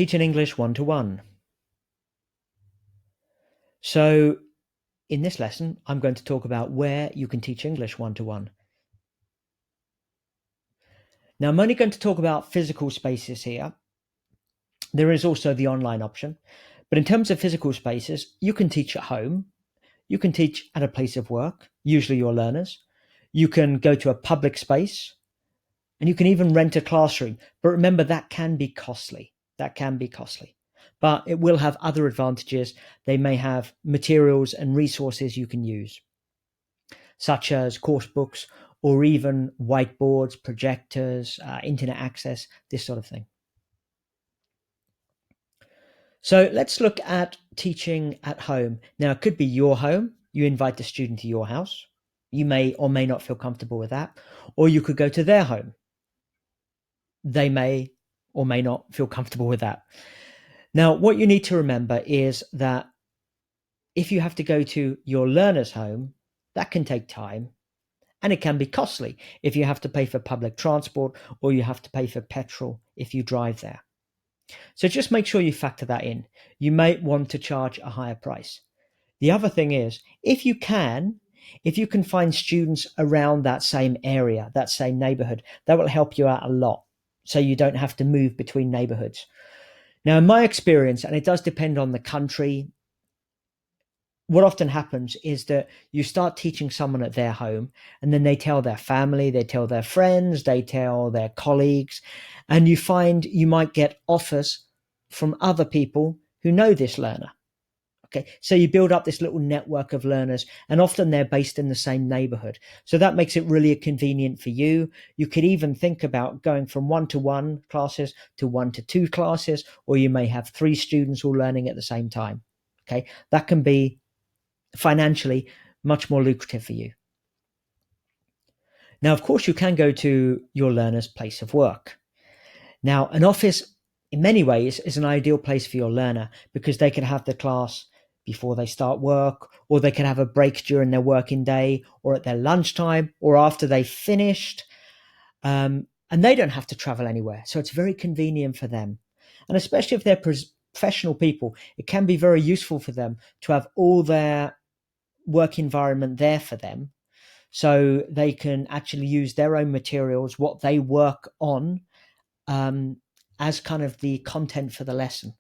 Teaching English one-to-one. So in this lesson, I'm going to talk about where you can teach English one-to-one. Now, I'm only going to talk about physical spaces here. There is also the online option. But in terms of physical spaces, you can teach at home. You can teach at a place of work, usually your learners. You can go to a public space, and you can even rent a classroom. But remember, that can be costly. But it will have other advantages. They may have materials and resources you can use, such as course books or even whiteboards, projectors, internet access, this sort of thing. So let's look at teaching at home. Now, it could be your home. You invite the student to your house. You may or may not feel comfortable with that. Or you could go to their home. They may or may not feel comfortable with that. Now, what you need to remember is that if you have to go to your learner's home, that can take time and it can be costly if you have to pay for public transport or you have to pay for petrol if you drive there. So just make sure you factor that in. You might want to charge a higher price. The other thing is, if you can find students around that same area, that same neighborhood, that will help you out a lot. So you don't have to move between neighborhoods. Now, in my experience, and it does depend on the country, what often happens is that you start teaching someone at their home and then they tell their family, they tell their friends, they tell their colleagues, and you find you might get offers from other people who know this learner. Okay, so you build up this little network of learners, and often they're based in the same neighborhood. So that makes it really convenient for you. You could even think about going from 1-to-1 classes to 1-to-2 classes, or you may have 3 students all learning at the same time. Okay, that can be financially much more lucrative for you. Now, of course, you can go to your learner's place of work. Now, an office in many ways is an ideal place for your learner because they can have the class before they start work, or they can have a break during their working day, or at their lunchtime, or after they've finished. And they don't have to travel anywhere. So it's very convenient for them. And especially if they're professional people, it can be very useful for them to have all their work environment there for them, so they can actually use their own materials, what they work on, as kind of the content for the lesson.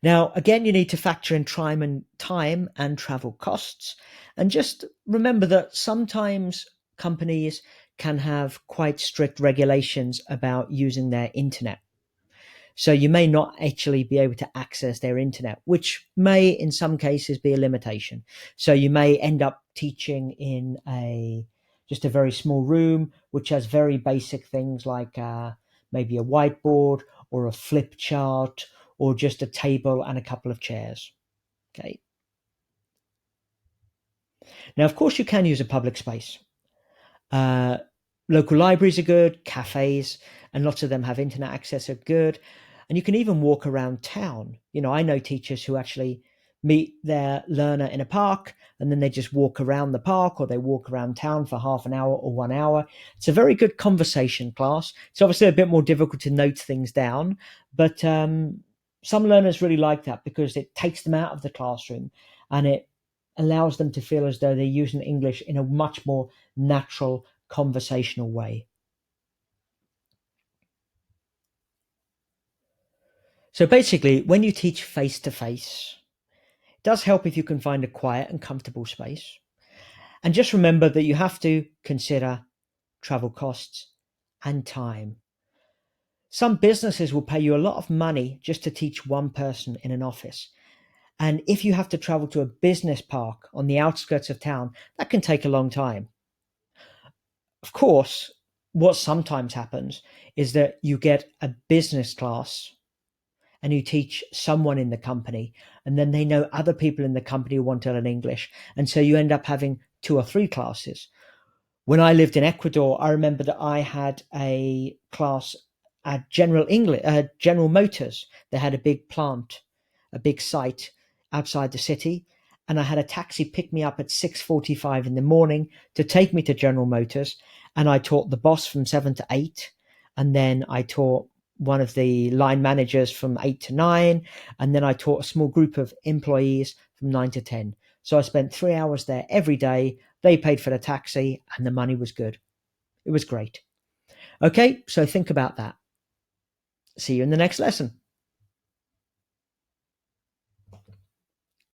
Now, again, you need to factor in time and travel costs. And just remember that sometimes companies can have quite strict regulations about using their internet. So you may not actually be able to access their internet, which may in some cases be a limitation. So you may end up teaching in just a very small room, which has very basic things like maybe a whiteboard or a flip chart or just a table and a couple of chairs. Okay. Now, of course, you can use a public space. Local libraries are good, cafes, and lots of them have internet access are good. And you can even walk around town. You know, I know teachers who actually meet their learner in a park and then they just walk around the park, or they walk around town for half an hour or 1 hour. It's a very good conversation class. It's obviously a bit more difficult to note things down, but some learners really like that because it takes them out of the classroom and it allows them to feel as though they're using English in a much more natural, conversational way. So basically, when you teach face to face, it does help if you can find a quiet and comfortable space. And just remember that you have to consider travel costs and time. Some businesses will pay you a lot of money just to teach one person in an office. And if you have to travel to a business park on the outskirts of town, that can take a long time. Of course, what sometimes happens is that you get a business class and you teach someone in the company, and then they know other people in the company who want to learn English. And so you end up having 2 or 3 classes. When I lived in Ecuador, I remember that I had a class at General Motors. They had a big plant, a big site outside the city. And I had a taxi pick me up at 6:45 in the morning to take me to General Motors. And I taught the boss from 7 to 8. And then I taught one of the line managers from 8 to 9, and then I taught a small group of employees from 9 to 10. So I spent 3 hours there every day. They paid for the taxi and the money was good. It was great. Okay, so think about that. See you in the next lesson.